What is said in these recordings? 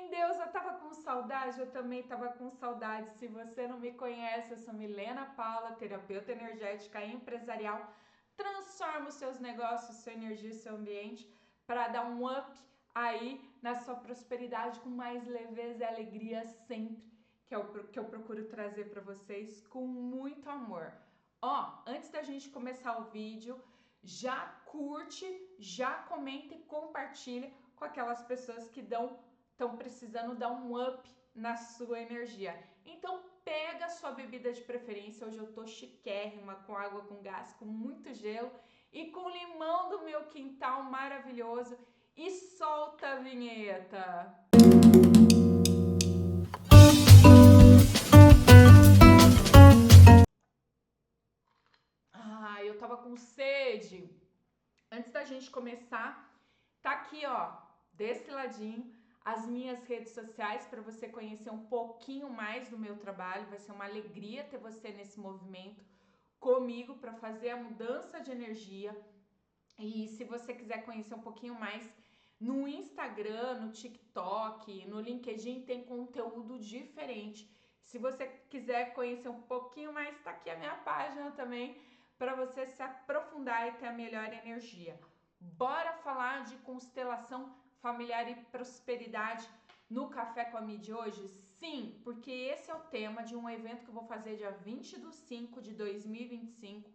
Deus, eu tava com saudade, eu também tava com saudade. Se você não me conhece, eu sou Milena Paula, terapeuta energética e empresarial. Transforma os seus negócios, sua energia e seu ambiente para dar um up aí na sua prosperidade com mais leveza e alegria sempre, que é o que eu procuro trazer para vocês com muito amor. Ó, antes da gente começar o vídeo, já curte, já comenta e compartilha com aquelas pessoas que estão precisando dar um up na sua energia. Então pega a sua bebida de preferência. Hoje eu tô chiquérrima, com água com gás, com muito gelo e com limão do meu quintal maravilhoso, e solta a vinheta. Eu tava com sede. Antes da gente começar, tá aqui, ó, desse ladinho, as minhas redes sociais para você conhecer um pouquinho mais do meu trabalho. Vai ser uma alegria ter você nesse movimento comigo para fazer a mudança de energia. E se você quiser conhecer um pouquinho mais, no Instagram, no TikTok, no LinkedIn tem conteúdo diferente. Se você quiser conhecer um pouquinho mais, tá aqui a minha página também para você se aprofundar e ter a melhor energia. Bora falar de constelação familiar e prosperidade no Café com a Mi de hoje? Sim, porque esse é o tema de um evento que eu vou fazer dia 20/5 de 2025.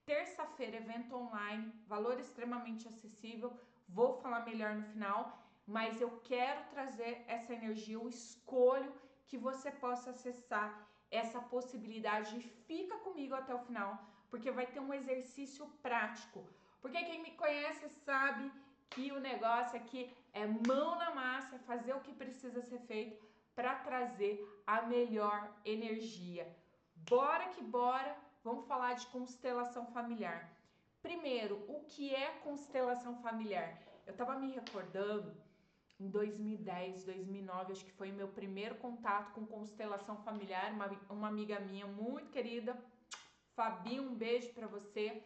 Terça-feira, evento online, valor extremamente acessível. Vou falar melhor no final, mas eu quero trazer essa energia, eu escolho que você possa acessar essa possibilidade e fica comigo até o final, porque vai ter um exercício prático. Porque quem me conhece sabe que o negócio aqui é mão na massa, é fazer o que precisa ser feito para trazer a melhor energia. Bora que bora! Vamos falar de constelação familiar. Primeiro, o que é constelação familiar? Eu estava me recordando, em 2010, 2009, acho que foi o meu primeiro contato com constelação familiar. Uma amiga minha muito querida, Fabi, um beijo para você.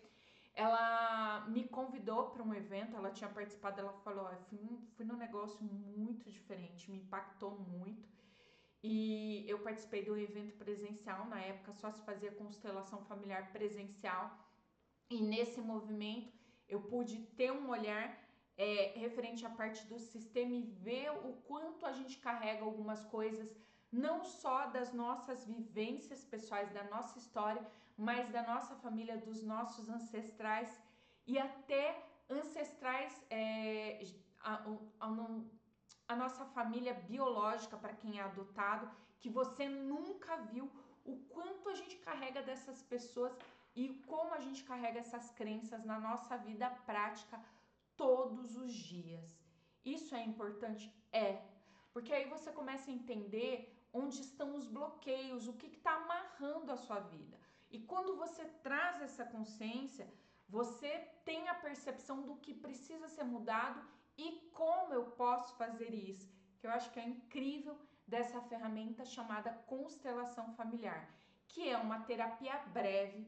Ela me convidou para um evento, ela tinha participado, ela falou, fui num negócio muito diferente, me impactou muito. E eu participei do evento presencial, na época só se fazia constelação familiar presencial, e nesse movimento eu pude ter um olhar referente à parte do sistema e ver o quanto a gente carrega algumas coisas, não só das nossas vivências pessoais, da nossa história, mas da nossa família, dos nossos ancestrais e até ancestrais, a nossa família biológica, para quem é adotado, que você nunca viu, o quanto a gente carrega dessas pessoas e como a gente carrega essas crenças na nossa vida prática todos os dias. Isso é importante? É. Porque aí você começa a entender onde estão os bloqueios, o que está amarrando a sua vida. E quando você traz essa consciência, você tem a percepção do que precisa ser mudado e como eu posso fazer isso. Que eu acho que é incrível dessa ferramenta chamada constelação familiar, que é uma terapia breve,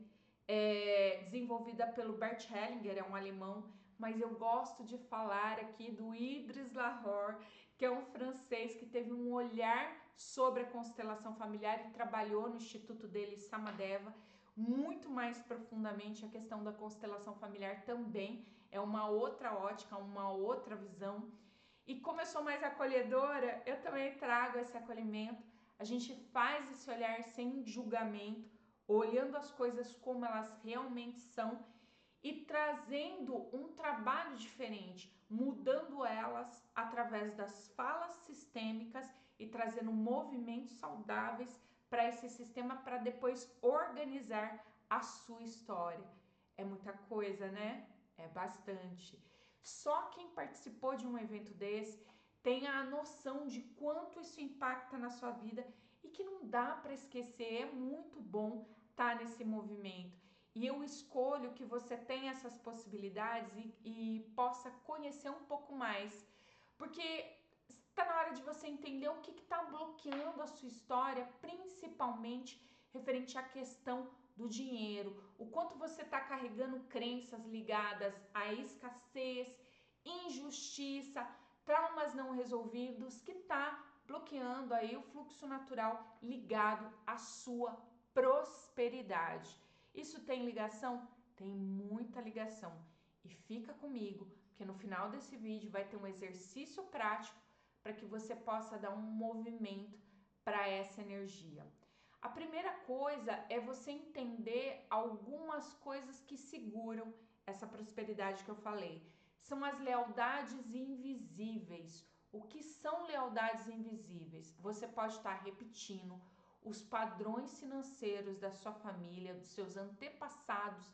desenvolvida pelo Bert Hellinger, é um alemão, mas eu gosto de falar aqui do Idris Lahore, que é um francês que teve um olhar sobre a constelação familiar e trabalhou no instituto dele, Samadeva, muito mais profundamente a questão da constelação familiar também, é uma outra ótica, uma outra visão. E como eu sou mais acolhedora, eu também trago esse acolhimento, a gente faz esse olhar sem julgamento, olhando as coisas como elas realmente são e trazendo um trabalho diferente, mudando elas através das falas sistêmicas e trazendo movimentos saudáveis para esse sistema para depois organizar a sua história. É muita coisa, né? É bastante. Só quem participou de um evento desse tem a noção de quanto isso impacta na sua vida e que não dá para esquecer. É muito bom estar nesse movimento. E eu escolho que você tenha essas possibilidades e possa conhecer um pouco mais, porque está na hora de você entender o que está bloqueando a sua história, principalmente referente à questão do dinheiro, o quanto você está carregando crenças ligadas à escassez, injustiça, traumas não resolvidos, que está bloqueando aí o fluxo natural ligado à sua prosperidade. Isso tem ligação? Tem muita ligação. E fica comigo, porque no final desse vídeo vai ter um exercício prático para que você possa dar um movimento para essa energia. A primeira coisa é você entender algumas coisas que seguram essa prosperidade que eu falei. São as lealdades invisíveis. O que são lealdades invisíveis? Você pode estar repetindo os padrões financeiros da sua família, dos seus antepassados,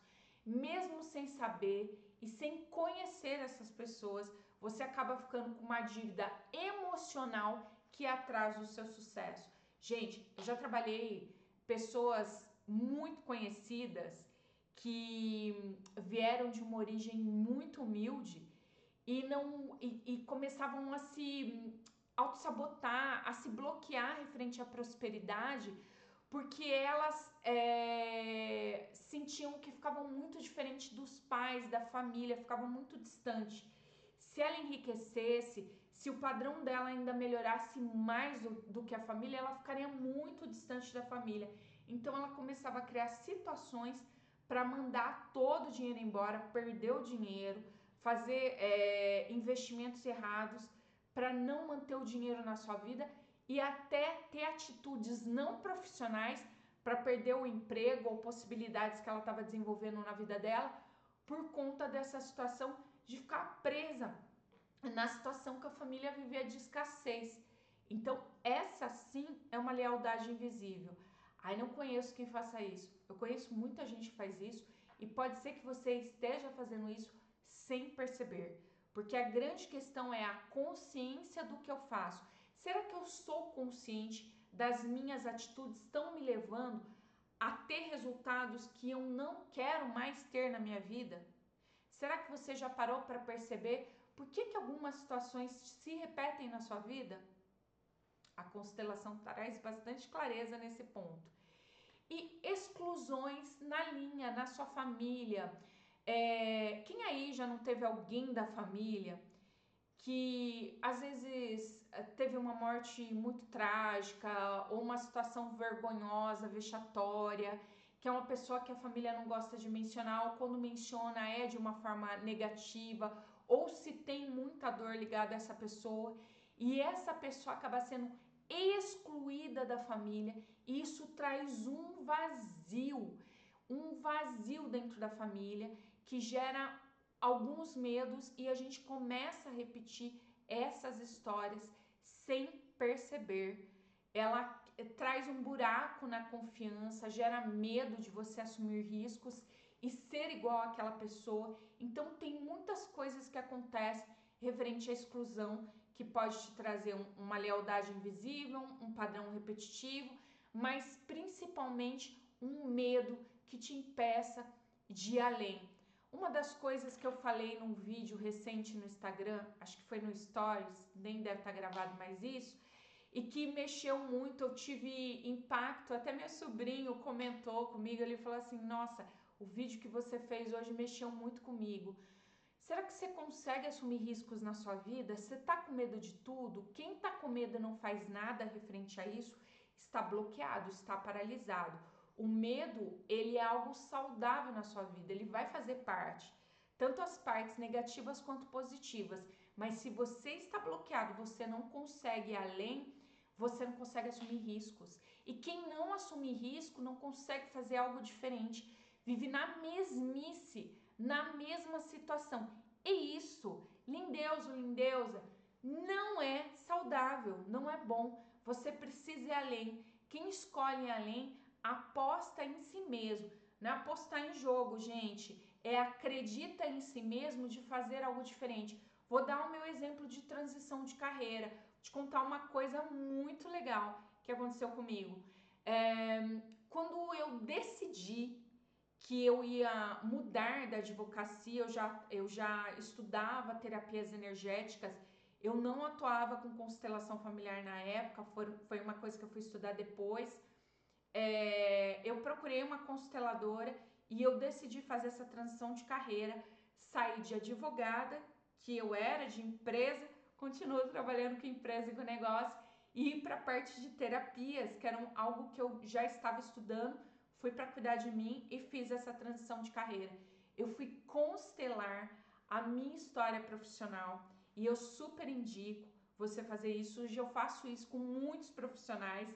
mesmo sem saber e sem conhecer essas pessoas, você acaba ficando com uma dívida emocional que atrasa o seu sucesso. Gente, eu já trabalhei pessoas muito conhecidas que vieram de uma origem muito humilde e começavam a se auto-sabotar, a se bloquear referente à prosperidade, porque elas sentiam que ficavam muito diferente dos pais, da família, ficavam muito distante. Se ela enriquecesse, se o padrão dela ainda melhorasse mais do que a família, ela ficaria muito distante da família. Então ela começava a criar situações para mandar todo o dinheiro embora, perder o dinheiro, fazer investimentos errados para não manter o dinheiro na sua vida e até ter atitudes não profissionais para perder o emprego ou possibilidades que ela estava desenvolvendo na vida dela por conta dessa situação de ficar presa na situação que a família vivia de escassez. Então, essa sim é uma lealdade invisível. Ai, não conheço quem faça isso. Eu conheço muita gente que faz isso e pode ser que você esteja fazendo isso sem perceber. Porque a grande questão é a consciência do que eu faço. Será que eu sou consciente das minhas atitudes estão me levando a ter resultados que eu não quero mais ter na minha vida? Será que você já parou para perceber por que algumas situações se repetem na sua vida? A constelação traz bastante clareza nesse ponto. E exclusões na linha, na sua família. Quem aí já não teve alguém da família que às vezes teve uma morte muito trágica ou uma situação vergonhosa, vexatória, que é uma pessoa que a família não gosta de mencionar, ou quando menciona é de uma forma negativa, ou se tem muita dor ligada a essa pessoa, e essa pessoa acaba sendo excluída da família, e isso traz um vazio dentro da família que gera alguns medos e a gente começa a repetir essas histórias sem perceber. Ela traz um buraco na confiança, gera medo de você assumir riscos e ser igual àquela pessoa. Então tem muitas coisas que acontecem referente à exclusão que pode te trazer uma lealdade invisível, um padrão repetitivo, mas principalmente um medo que te impeça de ir além. Uma das coisas que eu falei num vídeo recente no Instagram, acho que foi no Stories, nem deve estar gravado mais isso, e que mexeu muito, eu tive impacto, até meu sobrinho comentou comigo, ele falou assim, nossa, o vídeo que você fez hoje mexeu muito comigo. Será que você consegue assumir riscos na sua vida? Você está com medo de tudo? Quem está com medo e não faz nada referente a isso, está bloqueado, está paralisado. O medo, ele é algo saudável na sua vida, ele vai fazer parte, tanto as partes negativas quanto positivas. Mas se você está bloqueado, você não consegue ir além, você não consegue assumir riscos. E quem não assumir risco não consegue fazer algo diferente, vive na mesmice, na mesma situação. E isso, lindeuso, lindeusa, não é saudável, não é bom. Você precisa ir além. Quem escolhe ir além, aposta em si mesmo. Não é apostar em jogo, gente. É acredita em si mesmo de fazer algo diferente. Vou dar o meu exemplo de transição de carreira. Vou te contar uma coisa muito legal que aconteceu comigo. Quando eu decidi que eu ia mudar da advocacia, eu já estudava terapias energéticas, eu não atuava com constelação familiar na época, foi uma coisa que eu fui estudar depois. Eu procurei uma consteladora e eu decidi fazer essa transição de carreira, sair de advogada, que eu era de empresa, continuo trabalhando com empresa e com negócio, e ir para a parte de terapias, que era algo que eu já estava estudando, fui para cuidar de mim e fiz essa transição de carreira. Eu fui constelar a minha história profissional e eu super indico você fazer isso. Hoje eu faço isso com muitos profissionais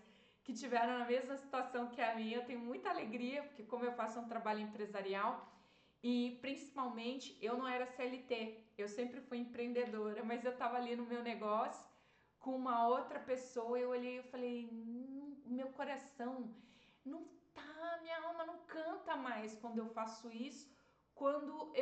que tiveram na mesma situação que a minha. Eu tenho muita alegria, porque como eu faço um trabalho empresarial e principalmente eu não era CLT, eu sempre fui empreendedora, mas eu estava ali no meu negócio com uma outra pessoa, eu olhei e falei, meu coração não tá, minha alma não canta mais quando eu faço isso, quando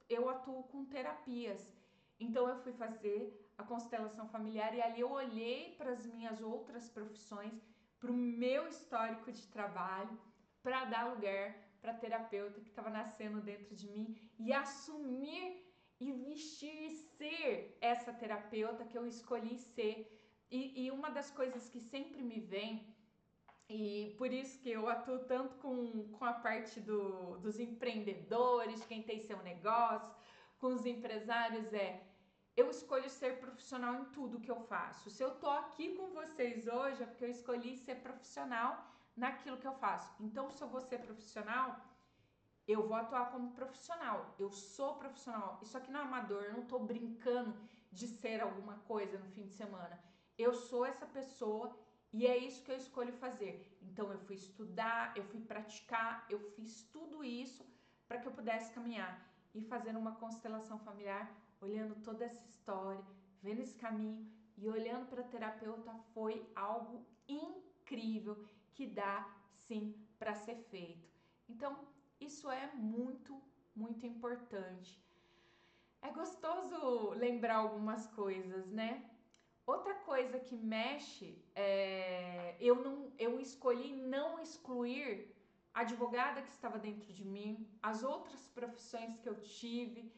eu atuo com terapias. Então eu fui fazer a constelação familiar e ali eu olhei para as minhas outras profissões, para o meu histórico de trabalho, para dar lugar para a terapeuta que estava nascendo dentro de mim e assumir e vestir e ser essa terapeuta que eu escolhi ser. E uma das coisas que sempre me vem, e por isso que eu atuo tanto com a parte dos empreendedores, quem tem seu negócio, com os empresários, eu escolho ser profissional em tudo que eu faço. Se eu tô aqui com vocês hoje é porque eu escolhi ser profissional naquilo que eu faço. Então, se eu vou ser profissional, eu vou atuar como profissional. Eu sou profissional. Isso aqui não é amador, eu não tô brincando de ser alguma coisa no fim de semana. Eu sou essa pessoa e é isso que eu escolho fazer. Então, eu fui estudar, eu fui praticar, eu fiz tudo isso para que eu pudesse caminhar e fazer uma constelação familiar, olhando toda essa história, vendo esse caminho e olhando para a terapeuta foi algo incrível que dá sim para ser feito. Então, isso é muito, muito importante. É gostoso lembrar algumas coisas, né? Outra coisa que mexe, eu escolhi não excluir a advogada que estava dentro de mim, as outras profissões que eu tive,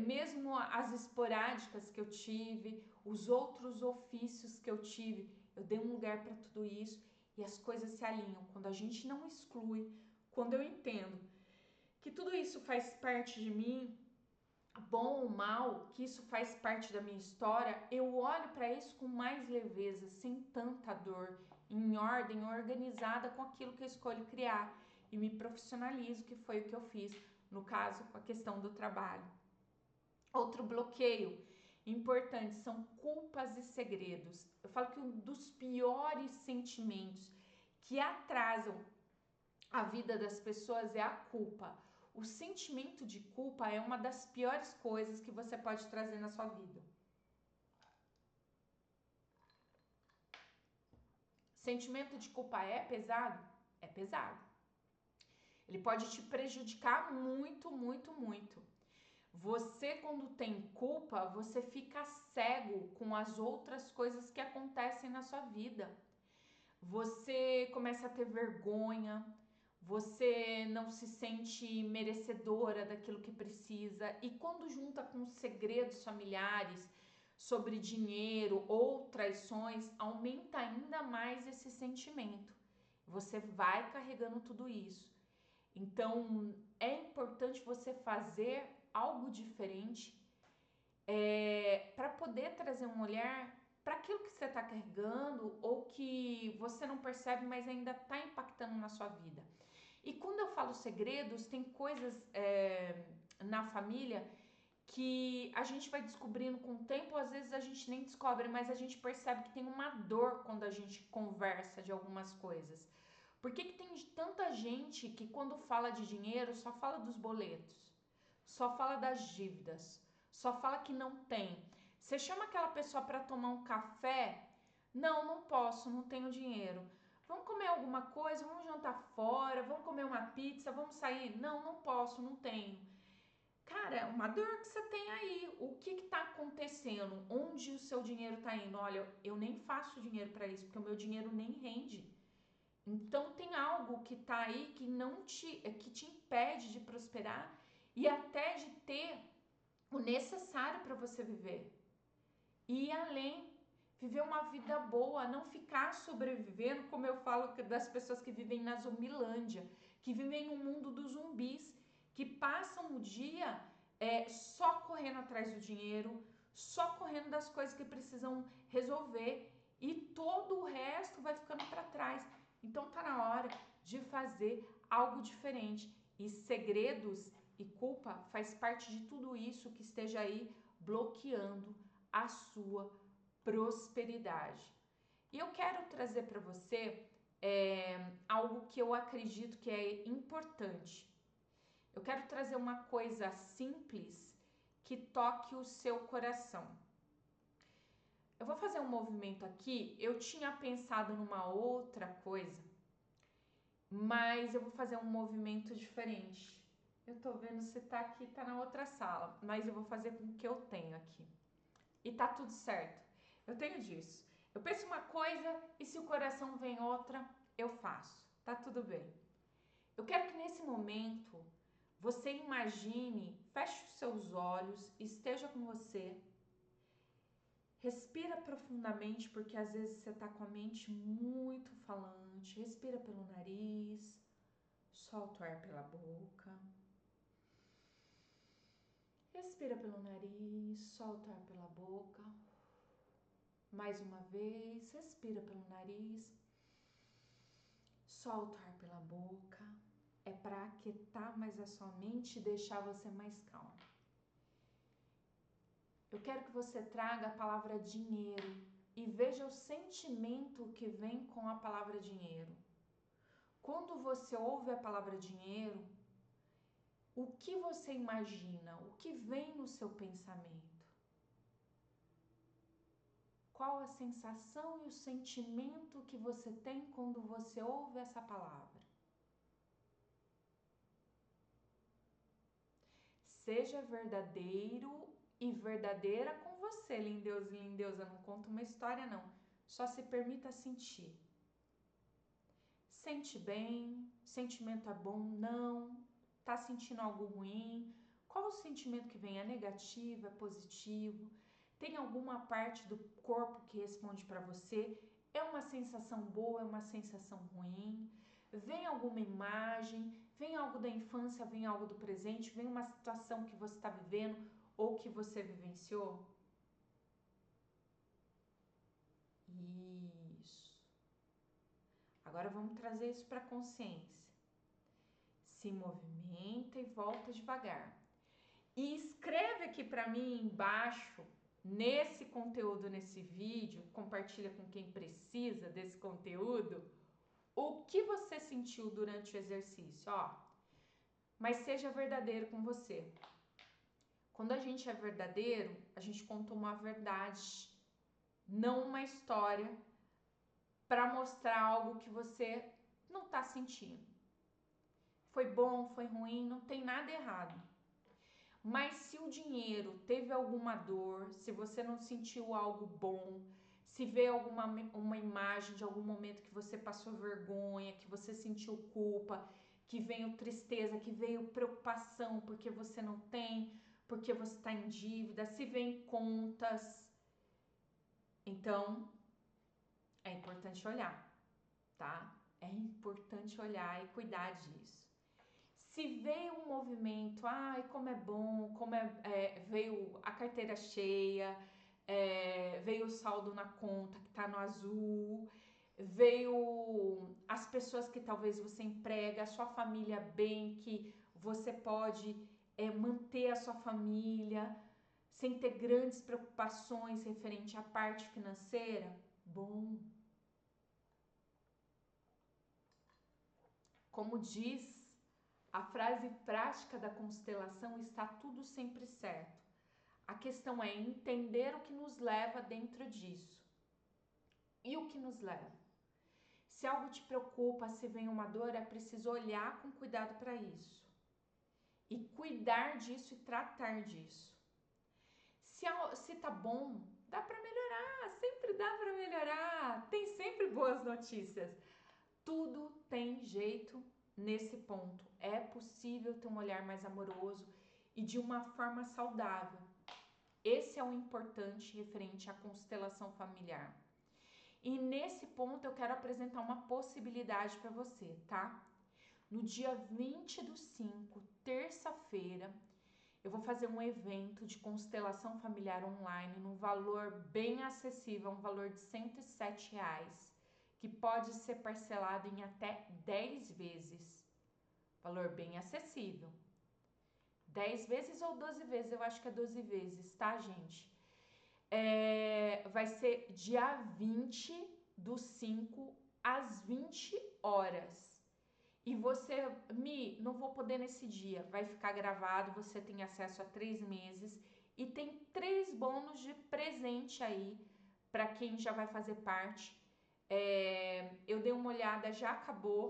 mesmo as esporádicas que eu tive, os outros ofícios que eu tive. Eu dei um lugar para tudo isso e as coisas se alinham. Quando a gente não exclui, quando eu entendo que tudo isso faz parte de mim, bom ou mal, que isso faz parte da minha história, eu olho para isso com mais leveza, sem tanta dor, em ordem, organizada com aquilo que eu escolho criar e me profissionalizo, que foi o que eu fiz, no caso, com a questão do trabalho. Outro bloqueio importante são culpas e segredos. Eu falo que um dos piores sentimentos que atrasam a vida das pessoas é a culpa. O sentimento de culpa é uma das piores coisas que você pode trazer na sua vida. Sentimento de culpa é pesado? É pesado. Ele pode te prejudicar muito, muito, muito. Você, quando tem culpa, você fica cego com as outras coisas que acontecem na sua vida. Você começa a ter vergonha, você não se sente merecedora daquilo que precisa. E quando junta com segredos familiares sobre dinheiro ou traições, aumenta ainda mais esse sentimento. Você vai carregando tudo isso. Então, é importante você fazer algo diferente para poder trazer um olhar para aquilo que você está carregando ou que você não percebe, mas ainda está impactando na sua vida. E quando eu falo segredos, tem coisas na família que a gente vai descobrindo com o tempo, às vezes a gente nem descobre, mas a gente percebe que tem uma dor quando a gente conversa de algumas coisas. Por que tem tanta gente que quando fala de dinheiro só fala dos boletos, só fala das dívidas, só fala que não tem? Você chama aquela pessoa para tomar um café? Não, não posso, não tenho dinheiro. Vamos comer alguma coisa, vamos jantar fora, vamos comer uma pizza, vamos sair? Não, não posso, não tenho. Cara, é uma dor que você tem aí. O que está acontecendo? Onde o seu dinheiro está indo? Olha, eu nem faço dinheiro para isso, porque o meu dinheiro nem rende. Então tem algo que está aí que te impede de prosperar e até de ter o necessário para você viver. E ir além, viver uma vida boa, não ficar sobrevivendo, como eu falo das pessoas que vivem na Zumbilândia, que vivem no mundo dos zumbis, que passam o dia só correndo atrás do dinheiro, só correndo das coisas que precisam resolver e todo o resto vai ficando para trás. Então tá na hora de fazer algo diferente. E segredos e culpa faz parte de tudo isso que esteja aí bloqueando a sua prosperidade. E eu quero trazer para você algo que eu acredito que é importante. Eu quero trazer uma coisa simples que toque o seu coração. Eu vou fazer um movimento aqui. Eu tinha pensado numa outra coisa, mas eu vou fazer um movimento diferente. Eu tô vendo se tá aqui, tá na outra sala, mas eu vou fazer com o que eu tenho aqui. E tá tudo certo. Eu tenho disso. Eu penso uma coisa e se o coração vem outra, eu faço. Tá tudo bem. Eu quero que nesse momento você imagine, feche os seus olhos, esteja com você. Respira profundamente, porque às vezes você tá com a mente muito falante. Respira pelo nariz, solta o ar pela boca. Respira pelo nariz, solta o ar pela boca. Mais uma vez, respira pelo nariz, solta o ar pela boca. É para aquietar mais a sua mente e deixar você mais calmo. Eu quero que você traga a palavra dinheiro e veja o sentimento que vem com a palavra dinheiro. Quando você ouve a palavra dinheiro, o que você imagina? O que vem no seu pensamento? Qual a sensação e o sentimento que você tem quando você ouve essa palavra? Seja verdadeiro e verdadeira com você, lindeus e lindeusa. Não conta uma história, não. Só se permita sentir. Sente bem, sentimento é bom, não. Tá sentindo algo ruim? Qual o sentimento que vem? É negativo, é positivo? Tem alguma parte do corpo que responde para você? É uma sensação boa, é uma sensação ruim? Vem alguma imagem? Vem algo da infância, vem algo do presente? Vem uma situação que você está vivendo ou que você vivenciou? Isso. Agora vamos trazer isso para a consciência. Se movimenta e volta devagar. E escreve aqui para mim embaixo, nesse conteúdo, nesse vídeo, compartilha com quem precisa desse conteúdo, o que você sentiu durante o exercício, ó. Mas seja verdadeiro com você. Quando a gente é verdadeiro, a gente conta uma verdade, não uma história, para mostrar algo que você não está sentindo. Foi bom, foi ruim, não tem nada errado. Mas se o dinheiro teve alguma dor, se você não sentiu algo bom, se vê uma imagem de algum momento que você passou vergonha, que você sentiu culpa, que veio tristeza, que veio preocupação porque você não tem, porque você está em dívida, se vem contas, então é importante olhar, tá? É importante olhar e cuidar disso. Se veio um movimento, ai, como é bom, veio a carteira cheia, veio o saldo na conta que tá no azul, veio as pessoas que talvez você emprega, a sua família bem, que você pode manter a sua família sem ter grandes preocupações referente à parte financeira, bom. Como diz a frase prática da constelação, está tudo sempre certo. A questão é entender o que nos leva dentro disso. E o que nos leva? Se algo te preocupa, se vem uma dor, é preciso olhar com cuidado para isso. E cuidar disso e tratar disso. Se tá bom, dá para melhorar, sempre dá para melhorar. Tem sempre boas notícias. Tudo tem jeito nesse ponto. É possível ter um olhar mais amoroso e de uma forma saudável. Esse é o importante referente à constelação familiar. E nesse ponto eu quero apresentar uma possibilidade para você, tá? No dia 20/5, terça-feira, eu vou fazer um evento de constelação familiar online num valor bem acessível, um valor de R$ 107, que pode ser parcelado em até 10 vezes. Valor bem acessível. 10 vezes ou 12 vezes, eu acho que é 12 vezes, tá, gente? Vai ser dia 20/5 às 20 horas. E você, não vou poder nesse dia, vai ficar gravado, você tem acesso a 3 meses e tem 3 bônus de presente aí para quem já vai fazer parte. Eu dei uma olhada, já acabou.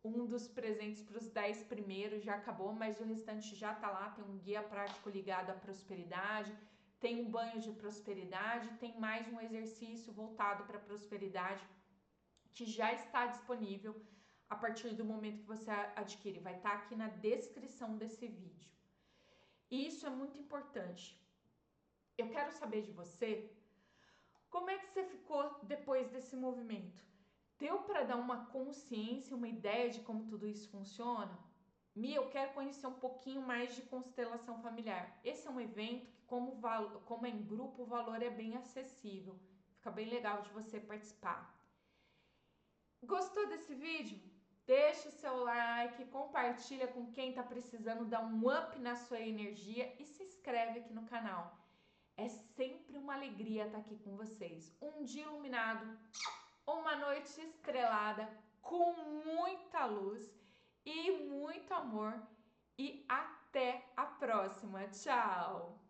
Um dos presentes para os 10 primeiros já acabou, mas o restante já tá lá. Tem um guia prático ligado à prosperidade, tem um banho de prosperidade, tem mais um exercício voltado para a prosperidade que já está disponível a partir do momento que você adquire. Vai estar aqui na descrição desse vídeo. E isso é muito importante. Eu quero saber de você, como é que você ficou depois desse movimento? Deu para dar uma consciência, uma ideia de como tudo isso funciona? Eu quero conhecer um pouquinho mais de constelação familiar. Esse é um evento que, como é em grupo, o valor é bem acessível. Fica bem legal de você participar. Gostou desse vídeo? Deixa o seu like, compartilha com quem está precisando dar um up na sua energia e se inscreve aqui no canal. É sempre uma alegria estar aqui com vocês. Um dia iluminado, uma noite estrelada, com muita luz e muito amor. E até a próxima. Tchau!